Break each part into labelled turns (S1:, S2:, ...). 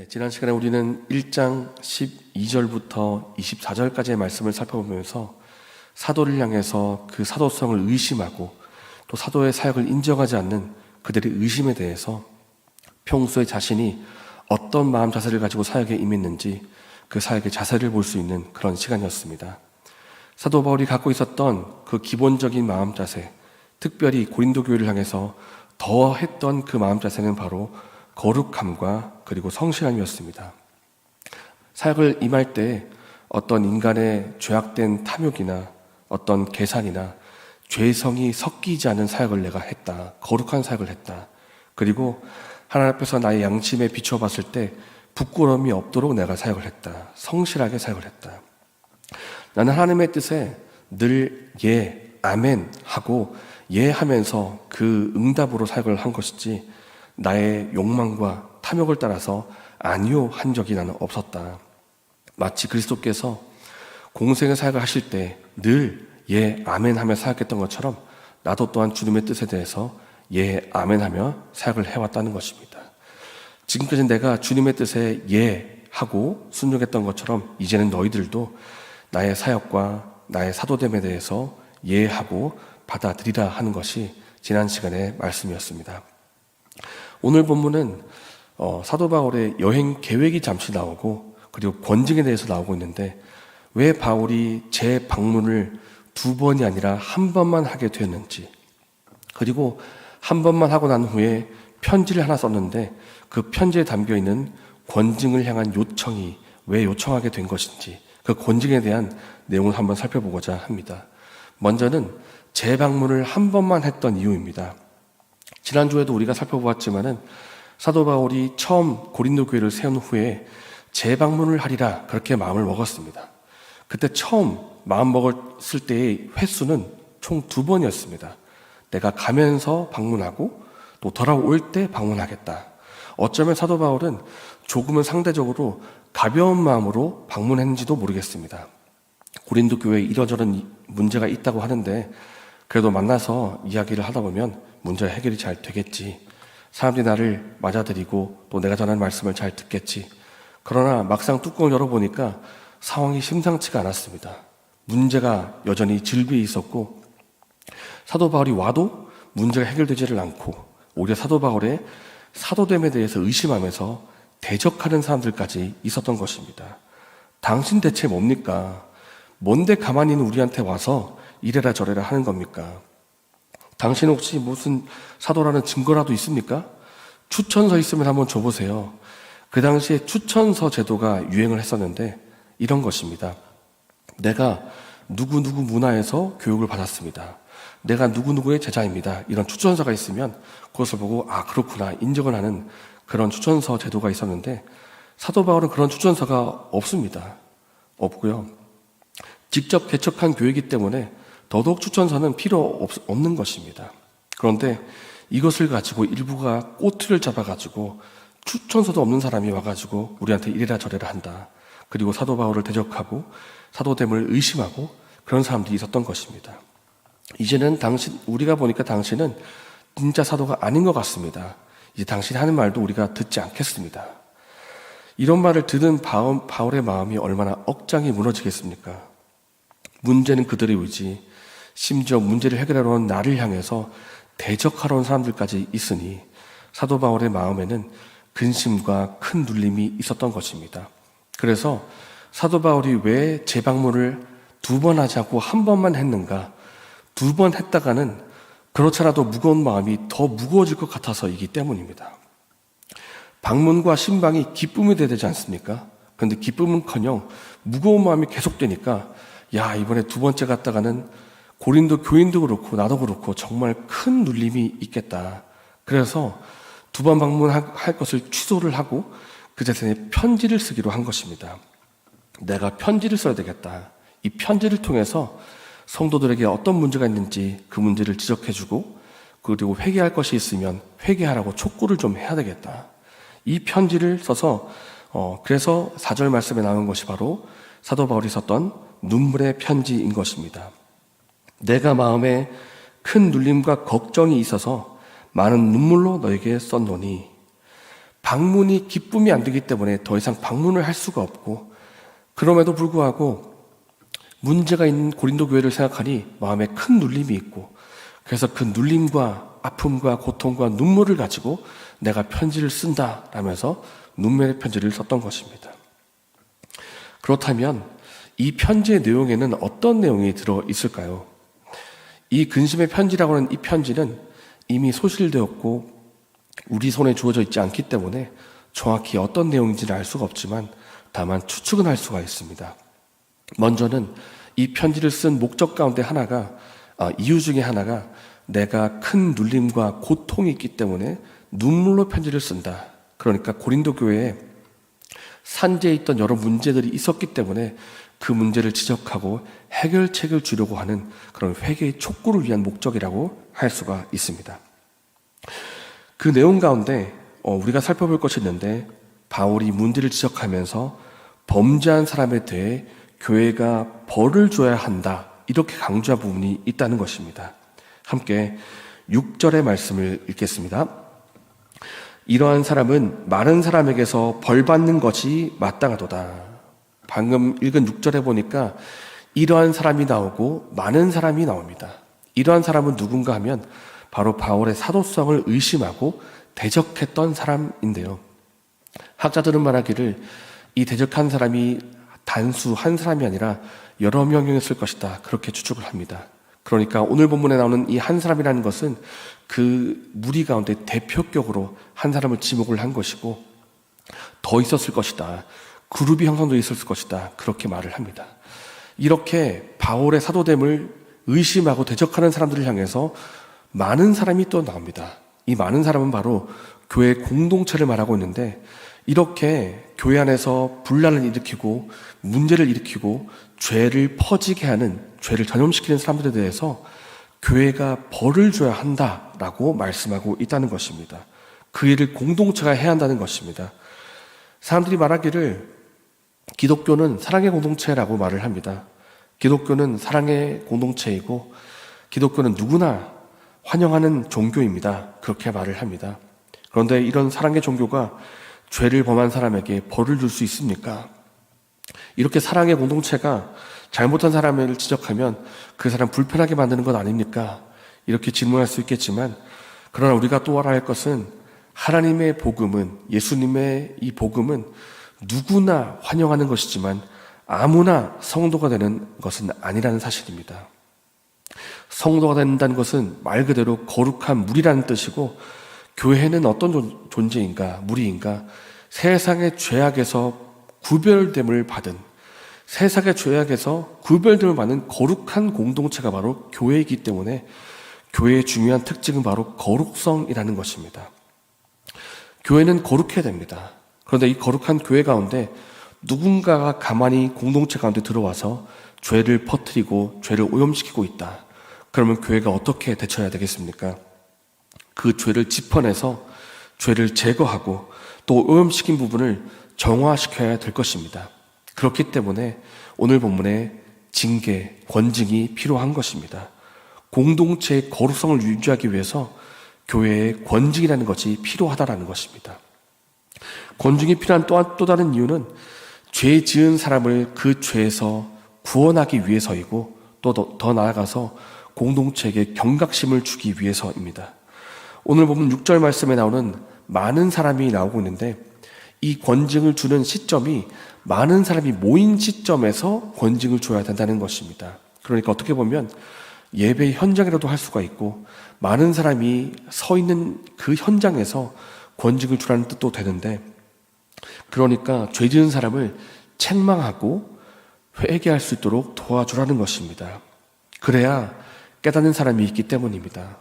S1: 지난 시간에 우리는 1장 12절부터 24절까지의 말씀을 살펴보면서 사도를 향해서 그 사도성을 의심하고 또 사도의 사역을 인정하지 않는 그들의 의심에 대해서 평소에 자신이 어떤 마음 자세를 가지고 사역에 임했는지 그 사역의 자세를 볼 수 있는 그런 시간이었습니다. 사도 바울이 갖고 있었던 그 기본적인 마음 자세, 특별히 고린도 교회를 향해서 더했던 그 마음 자세는 바로 거룩함과 그리고 성실함이었습니다. 사역을 임할 때 어떤 인간의 죄악된 탐욕이나 어떤 계산이나 죄성이 섞이지 않은 사역을 내가 했다. 거룩한 사역을 했다. 그리고 하나님 앞에서 나의 양심에 비춰봤을 때 부끄러움이 없도록 내가 사역을 했다. 성실하게 사역을 했다. 나는 하나님의 뜻에 늘 예, 아멘 하고 예 하면서 그 응답으로 사역을 한 것이지 나의 욕망과 탐욕을 따라서 아니요 한 적이 나는 없었다. 마치 그리스도께서 공생의 사역을 하실 때 늘 예, 아멘 하며 사역했던 것처럼 나도 또한 주님의 뜻에 대해서 예, 아멘 하며 사역을 해왔다는 것입니다. 지금까지 내가 주님의 뜻에 예 하고 순종했던 것처럼 이제는 너희들도 나의 사역과 나의 사도됨에 대해서 예 하고 받아들이라 하는 것이 지난 시간의 말씀이었습니다. 오늘 본문은 사도 바울의 여행 계획이 잠시 나오고 그리고 권징에 대해서 나오고 있는데 왜 바울이 재방문을 2번이 아니라 1번만 하게 되었는지, 그리고 1번만 하고 난 후에 편지를 하나 썼는데 그 편지에 담겨있는 권징을 향한 요청이 왜 요청하게 된 것인지, 그 권징에 대한 내용을 한번 살펴보고자 합니다. 먼저는 재방문을 1번만 했던 이유입니다. 지난주에도 우리가 살펴보았지만은 사도 바울이 처음 고린도 교회를 세운 후에 재방문을 하리라 그렇게 마음을 먹었습니다. 그때 처음 마음 먹었을 때의 횟수는 총 2번이었습니다. 내가 가면서 방문하고 또 돌아올 때 방문하겠다. 어쩌면 사도 바울은 조금은 상대적으로 가벼운 마음으로 방문했는지도 모르겠습니다. 고린도 교회에 이러저런 문제가 있다고 하는데 그래도 만나서 이야기를 하다 보면 문제 해결이 잘 되겠지. 사람들이 나를 맞아들이고 또 내가 전하는 말씀을 잘 듣겠지. 그러나 막상 뚜껑을 열어보니까 상황이 심상치가 않았습니다. 문제가 여전히 질비해 있었고 사도 바울이 와도 문제가 해결되지를 않고 오히려 사도 바울의 사도됨에 대해서 의심하면서 대적하는 사람들까지 있었던 것입니다. 당신 대체 뭡니까? 뭔데 가만히 있는 우리한테 와서 이래라 저래라 하는 겁니까? 당신 혹시 무슨 사도라는 증거라도 있습니까? 추천서 있으면 한번 줘보세요. 그 당시에 추천서 제도가 유행을 했었는데 이런 것입니다. 내가 누구누구 문화에서 교육을 받았습니다. 내가 누구누구의 제자입니다. 이런 추천서가 있으면 그것을 보고 아 그렇구나 인정을 하는 그런 추천서 제도가 있었는데 사도 바울은 그런 추천서가 없습니다. 없고요. 직접 개척한 교회이기 때문에 더더욱 추천서는 필요 없는 것입니다. 그런데 이것을 가지고 일부가 꼬투리를 잡아가지고 추천서도 없는 사람이 와가지고 우리한테 이래라 저래라 한다. 그리고 사도 바울을 대적하고 사도됨을 의심하고 그런 사람들이 있었던 것입니다. 이제는 우리가 보니까 당신은 진짜 사도가 아닌 것 같습니다. 이제 당신이 하는 말도 우리가 듣지 않겠습니다. 이런 말을 듣는 바울의 마음이 얼마나 억장이 무너지겠습니까? 문제는 그들의 의지, 심지어 문제를 해결하러 온 나를 향해서 대적하러 온 사람들까지 있으니 사도 바울의 마음에는 근심과 큰 눌림이 있었던 것입니다. 그래서 사도 바울이 왜 재방문을 2번 하지 않고 1번만 했는가? 2번 했다가는 그렇잖아도 무거운 마음이 더 무거워질 것 같아서이기 때문입니다. 방문과 신방이 기쁨이 돼야 되지 않습니까? 그런데 기쁨은커녕 무거운 마음이 계속되니까 야 이번에 2번째 갔다가는 고린도 교인도 그렇고 나도 그렇고 정말 큰 눌림이 있겠다. 그래서 2번 방문할 것을 취소를 하고 그 자신의 편지를 쓰기로 한 것입니다. 내가 편지를 써야 되겠다. 이 편지를 통해서 성도들에게 어떤 문제가 있는지 그 문제를 지적해주고 그리고 회개할 것이 있으면 회개하라고 촉구를 좀 해야 되겠다. 이 편지를 써서 그래서 4절 말씀에 나온 것이 바로 사도 바울이 썼던 눈물의 편지인 것입니다. 내가 마음에 큰 눌림과 걱정이 있어서 많은 눈물로 너에게 썼노니 방문이 기쁨이 안 되기 때문에 더 이상 방문을 할 수가 없고, 그럼에도 불구하고 문제가 있는 고린도 교회를 생각하니 마음에 큰 눌림이 있고, 그래서 그 눌림과 아픔과 고통과 눈물을 가지고 내가 편지를 쓴다라면서 눈물의 편지를 썼던 것입니다. 그렇다면 이 편지의 내용에는 어떤 내용이 들어 있을까요? 이 근심의 편지라고 하는 이 편지는 이미 소실되었고 우리 손에 주어져 있지 않기 때문에 정확히 어떤 내용인지는 알 수가 없지만 다만 추측은 할 수가 있습니다. 먼저는 이 편지를 쓴 목적 가운데 하나가, 이유 중에 하나가 내가 큰 눌림과 고통이 있기 때문에 눈물로 편지를 쓴다. 그러니까 고린도 교회에 산재에 있던 여러 문제들이 있었기 때문에 그 문제를 지적하고 해결책을 주려고 하는 그런 회개의 촉구를 위한 목적이라고 할 수가 있습니다. 그 내용 가운데 우리가 살펴볼 것이 있는데, 바울이 문제를 지적하면서 범죄한 사람에 대해 교회가 벌을 줘야 한다, 이렇게 강조한 부분이 있다는 것입니다. 함께 6절의 말씀을 읽겠습니다. 이러한 사람은 많은 사람에게서 벌 받는 것이 마땅하도다. 방금 읽은 6절에 보니까 이러한 사람이 나오고 많은 사람이 나옵니다. 이러한 사람은 누군가 하면 바로 바울의 사도성을 의심하고 대적했던 사람인데요. 학자들은 말하기를 이 대적한 사람이 단수 한 사람이 아니라 여러 명이었을 것이다, 그렇게 추측을 합니다. 그러니까 오늘 본문에 나오는 이 한 사람이라는 것은 그 무리 가운데 대표격으로 한 사람을 지목을 한 것이고, 더 있었을 것이다, 그룹이 형성되어 있었을 것이다, 그렇게 말을 합니다. 이렇게 바울의 사도됨을 의심하고 대적하는 사람들을 향해서 많은 사람이 또 나옵니다. 이 많은 사람은 바로 교회 공동체를 말하고 있는데, 이렇게 교회 안에서 분란을 일으키고 문제를 일으키고 죄를 퍼지게 하는, 죄를 전염시키는 사람들에 대해서 교회가 벌을 줘야 한다라고 말씀하고 있다는 것입니다. 그 일을 공동체가 해야 한다는 것입니다. 사람들이 말하기를 기독교는 사랑의 공동체라고 말을 합니다. 기독교는 사랑의 공동체이고 기독교는 누구나 환영하는 종교입니다, 그렇게 말을 합니다. 그런데 이런 사랑의 종교가 죄를 범한 사람에게 벌을 줄 수 있습니까? 이렇게 사랑의 공동체가 잘못한 사람을 지적하면 그 사람 불편하게 만드는 것 아닙니까? 이렇게 질문할 수 있겠지만, 그러나 우리가 또 알아야 할 것은 하나님의 복음은, 예수님의 이 복음은 누구나 환영하는 것이지만 아무나 성도가 되는 것은 아니라는 사실입니다. 성도가 된다는 것은 말 그대로 거룩한 무리라는 뜻이고, 교회는 어떤 존재인가, 무리인가? 세상의 죄악에서 구별됨을 받은, 세상의 죄악에서 구별됨을 받는 거룩한 공동체가 바로 교회이기 때문에 교회의 중요한 특징은 바로 거룩성이라는 것입니다. 교회는 거룩해야 됩니다. 그런데 이 거룩한 교회 가운데 누군가가 가만히 공동체 가운데 들어와서 죄를 퍼뜨리고 죄를 오염시키고 있다. 그러면 교회가 어떻게 대처해야 되겠습니까? 그 죄를 짚어내서 죄를 제거하고 또 오염시킨 부분을 정화시켜야 될 것입니다. 그렇기 때문에 오늘 본문에 징계, 권징이 필요한 것입니다. 공동체의 거룩성을 유지하기 위해서 교회의 권징이라는 것이 필요하다는 것입니다. 권징이 필요한 또 다른 이유는 죄 지은 사람을 그 죄에서 구원하기 위해서이고, 또 더 나아가서 공동체에게 경각심을 주기 위해서입니다. 오늘 보면 6절 말씀에 나오는 많은 사람이 나오고 있는데, 이 권징을 주는 시점이 많은 사람이 모인 시점에서 권징을 줘야 된다는 것입니다. 그러니까 어떻게 보면 예배 현장이라도 할 수가 있고, 많은 사람이 서 있는 그 현장에서 권징을 주라는 뜻도 되는데, 그러니까 죄 지은 사람을 책망하고 회개할 수 있도록 도와주라는 것입니다. 그래야 깨닫는 사람이 있기 때문입니다.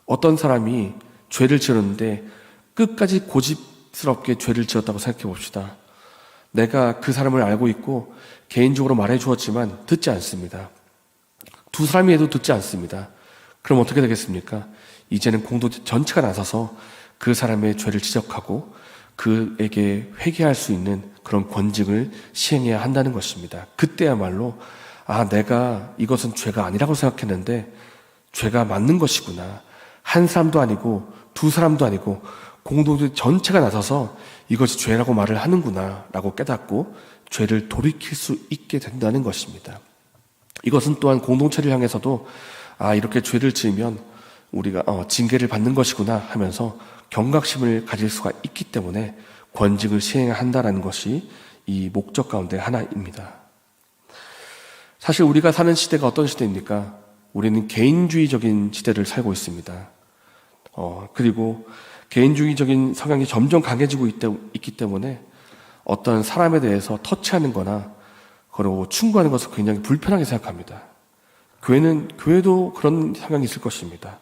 S1: 어떤 사람이 죄를 지었는데 끝까지 고집스럽게 죄를 지었다고 생각해 봅시다. 내가 그 사람을 알고 있고 개인적으로 말해 주었지만 듣지 않습니다. 두 사람이 해도 듣지 않습니다. 그럼 어떻게 되겠습니까? 이제는 공동체 전체가 나서서 그 사람의 죄를 지적하고 그에게 회개할 수 있는 그런 권징을 시행해야 한다는 것입니다. 그때야말로 내가 이것은 죄가 아니라고 생각했는데 죄가 맞는 것이구나. 한 사람도 아니고 두 사람도 아니고 공동체 전체가 나서서 이것이 죄라고 말을 하는구나 라고 깨닫고 죄를 돌이킬 수 있게 된다는 것입니다. 이것은 또한 공동체를 향해서도 이렇게 죄를 지으면 우리가 징계를 받는 것이구나 하면서 경각심을 가질 수가 있기 때문에 권징을 시행한다라는 것이 이 목적 가운데 하나입니다. 사실 우리가 사는 시대가 어떤 시대입니까? 우리는 개인주의적인 시대를 살고 있습니다. 그리고 개인주의적인 성향이 점점 강해지고 있기 때문에 어떤 사람에 대해서 터치하는 거나 그리고 충고하는 것을 굉장히 불편하게 생각합니다. 교회도 그런 성향이 있을 것입니다.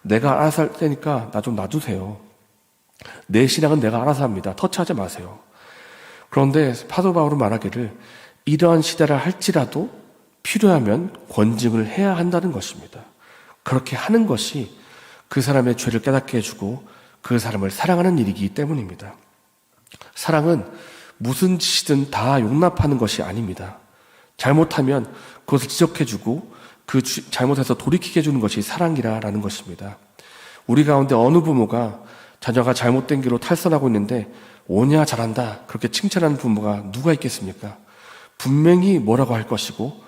S1: 내가 알아서 할 테니까 나 좀 놔두세요. 내 신앙은 내가 알아서 합니다. 터치하지 마세요. 그런데 사도 바울은 말하기를 이러한 시대라 할지라도 필요하면 권징을 해야 한다는 것입니다. 그렇게 하는 것이 그 사람의 죄를 깨닫게 해주고 그 사람을 사랑하는 일이기 때문입니다. 사랑은 무슨 짓이든 다 용납하는 것이 아닙니다. 잘못하면 그것을 지적해주고 그 잘못해서 돌이키게 해주는 것이 사랑이라는 것입니다. 우리 가운데 어느 부모가 자녀가 잘못된 길로 탈선하고 있는데 오냐 잘한다 그렇게 칭찬하는 부모가 누가 있겠습니까? 분명히 뭐라고 할 것이고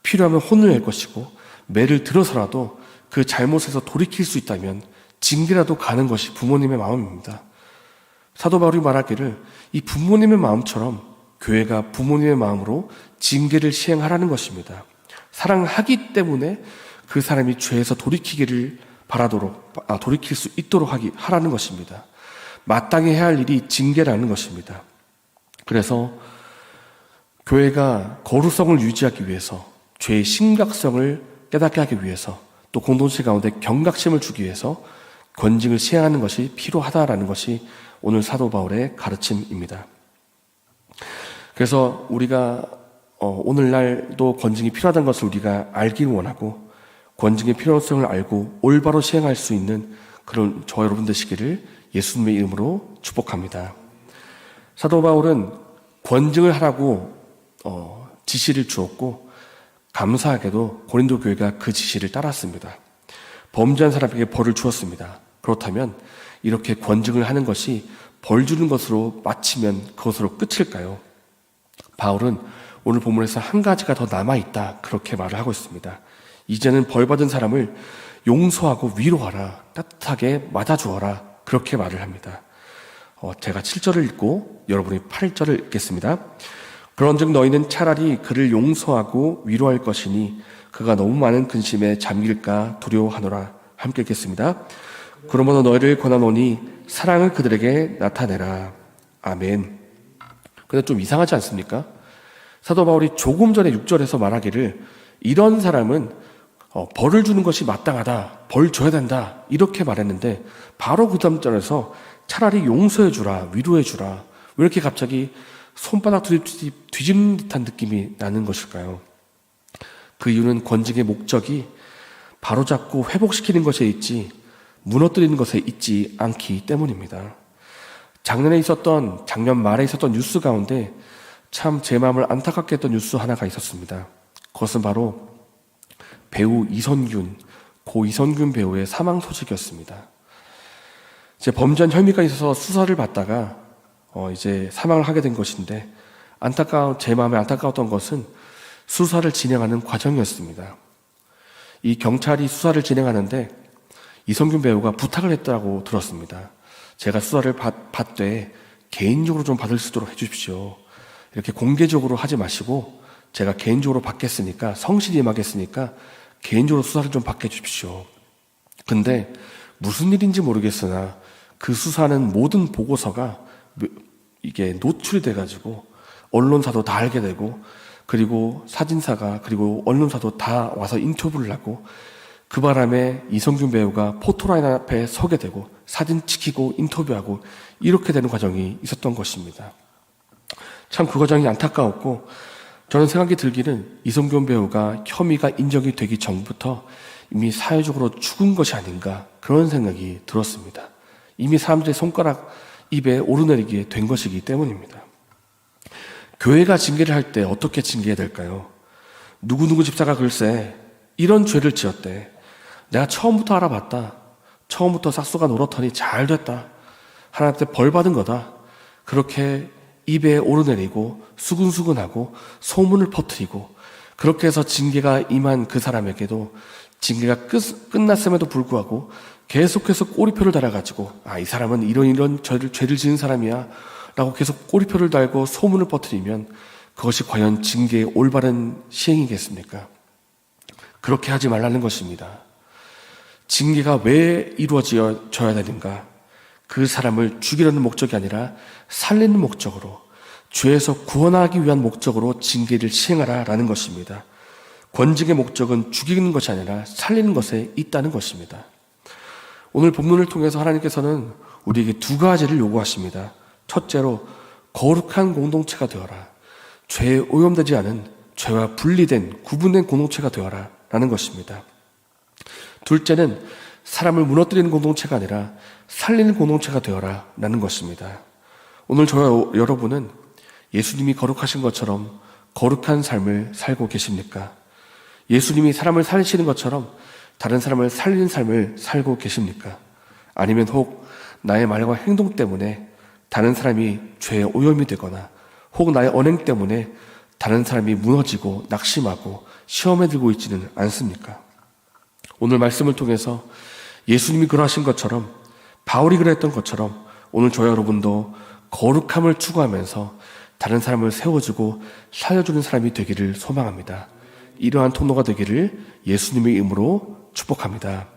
S1: 필요하면 혼을 낼 것이고 매를 들어서라도 그 잘못에서 돌이킬 수 있다면 징계라도 가는 것이 부모님의 마음입니다. 사도 바울이 말하기를 이 부모님의 마음처럼 교회가 부모님의 마음으로 징계를 시행하라는 것입니다. 사랑하기 때문에 그 사람이 죄에서 돌이키기를 돌이킬 수 있도록 하라는 것입니다. 마땅히 해야 할 일이 징계라는 것입니다. 그래서 교회가 거룩성을 유지하기 위해서 죄의 심각성을 깨닫게 하기 위해서 또 공동체 가운데 경각심을 주기 위해서 권징을 시행하는 것이 필요하다라는 것이 오늘 사도 바울의 가르침입니다. 그래서 우리가 오늘날도 권징이 필요하다는 것을 우리가 알길 원하고 권징의 필요성을 알고 올바로 시행할 수 있는 그런 저와 여러분 되시기를 예수님의 이름으로 축복합니다. 사도 바울은 권징을 하라고 지시를 주었고 감사하게도 고린도 교회가 그 지시를 따랐습니다. 범죄한 사람에게 벌을 주었습니다. 그렇다면 이렇게 권징을 하는 것이 벌 주는 것으로 마치면 그것으로 끝일까요? 바울은 오늘 본문에서 한 가지가 더 남아있다 그렇게 말을 하고 있습니다. 이제는 벌받은 사람을 용서하고 위로하라, 따뜻하게 맞아주어라 그렇게 말을 합니다. 제가 7절을 읽고 여러분이 8절을 읽겠습니다. 그런즉 너희는 차라리 그를 용서하고 위로할 것이니 그가 너무 많은 근심에 잠길까 두려워하노라. 함께 읽겠습니다. 그러므로 너희를 권하노니 사랑을 그들에게 나타내라. 아멘. 근데 좀 이상하지 않습니까? 사도 바울이 조금 전에 6절에서 말하기를 이런 사람은 벌을 주는 것이 마땅하다, 벌 줘야 된다 이렇게 말했는데 바로 그 다음 절에서 차라리 용서해 주라, 위로해 주라. 왜 이렇게 갑자기 손바닥 뒤집는 듯한 느낌이 나는 것일까요? 그 이유는 권징의 목적이 바로잡고 회복시키는 것에 있지 무너뜨리는 것에 있지 않기 때문입니다. 작년 말에 있었던 뉴스 가운데 참 제 마음을 안타깝게 했던 뉴스 하나가 있었습니다. 그것은 바로 배우 고 이선균 배우의 사망 소식이었습니다. 이제 범죄한 혐의가 있어서 수사를 받다가 이제 사망을 하게 된 것인데 제 마음에 안타까웠던 것은 수사를 진행하는 과정이었습니다. 이 경찰이 수사를 진행하는데 이선균 배우가 부탁을 했다고 들었습니다. 제가 수사를 받되 개인적으로 좀 받을 수 있도록 해주십시오. 이렇게 공개적으로 하지 마시고 제가 개인적으로 받겠으니까 성실히 임하겠으니까 개인적으로 수사를 좀 받게 해주십시오. 근데 무슨 일인지 모르겠으나 그 수사는 모든 보고서가 이게 노출이 돼가지고 언론사도 다 알게 되고 그리고 사진사가 그리고 언론사도 다 와서 인터뷰를 하고 그 바람에 이성균 배우가 포토라인 앞에 서게 되고 사진 찍히고 인터뷰하고 이렇게 되는 과정이 있었던 것입니다. 참 그 과정이 안타까웠고 저는 생각이 들기는 이성균 배우가 혐의가 인정이 되기 전부터 이미 사회적으로 죽은 것이 아닌가 그런 생각이 들었습니다. 이미 사람들의 손가락 입에 오르내리게 된 것이기 때문입니다. 교회가 징계를 할 때 어떻게 징계해야 될까요? 누구누구 집사가 글쎄 이런 죄를 지었대. 내가 처음부터 알아봤다. 처음부터 싹수가 노랗더니 잘 됐다. 하나님한테 벌 받은 거다. 그렇게 입에 오르내리고 수근수근하고 소문을 퍼뜨리고 그렇게 해서 징계가 임한 그 사람에게도 징계가 끝났음에도 불구하고 계속해서 꼬리표를 달아가지고 이 사람은 이런 죄를 지은 사람이야 라고 계속 꼬리표를 달고 소문을 퍼뜨리면 그것이 과연 징계의 올바른 시행이겠습니까? 그렇게 하지 말라는 것입니다. 징계가 왜 이루어져야 되는가? 그 사람을 죽이려는 목적이 아니라 살리는 목적으로, 죄에서 구원하기 위한 목적으로 징계를 시행하라라는 것입니다. 권징의 목적은 죽이는 것이 아니라 살리는 것에 있다는 것입니다. 오늘 본문을 통해서 하나님께서는 우리에게 두 가지를 요구하십니다. 첫째로 거룩한 공동체가 되어라. 죄에 오염되지 않은, 죄와 분리된, 구분된 공동체가 되어라 라는 것입니다. 둘째는 사람을 무너뜨리는 공동체가 아니라 살리는 공동체가 되어라 라는 것입니다. 오늘 저와 여러분은 예수님이 거룩하신 것처럼 거룩한 삶을 살고 계십니까? 예수님이 사람을 살리시는 것처럼 다른 사람을 살리는 삶을 살고 계십니까? 아니면 혹 나의 말과 행동 때문에 다른 사람이 죄에 오염이 되거나 혹 나의 언행 때문에 다른 사람이 무너지고 낙심하고 시험에 들고 있지는 않습니까? 오늘 말씀을 통해서 예수님이 그러하신 것처럼, 바울이 그랬던 것처럼 오늘 저와 여러분도 거룩함을 추구하면서 다른 사람을 세워주고 살려주는 사람이 되기를 소망합니다. 이러한 통로가 되기를 예수님의 이름으로 축복합니다.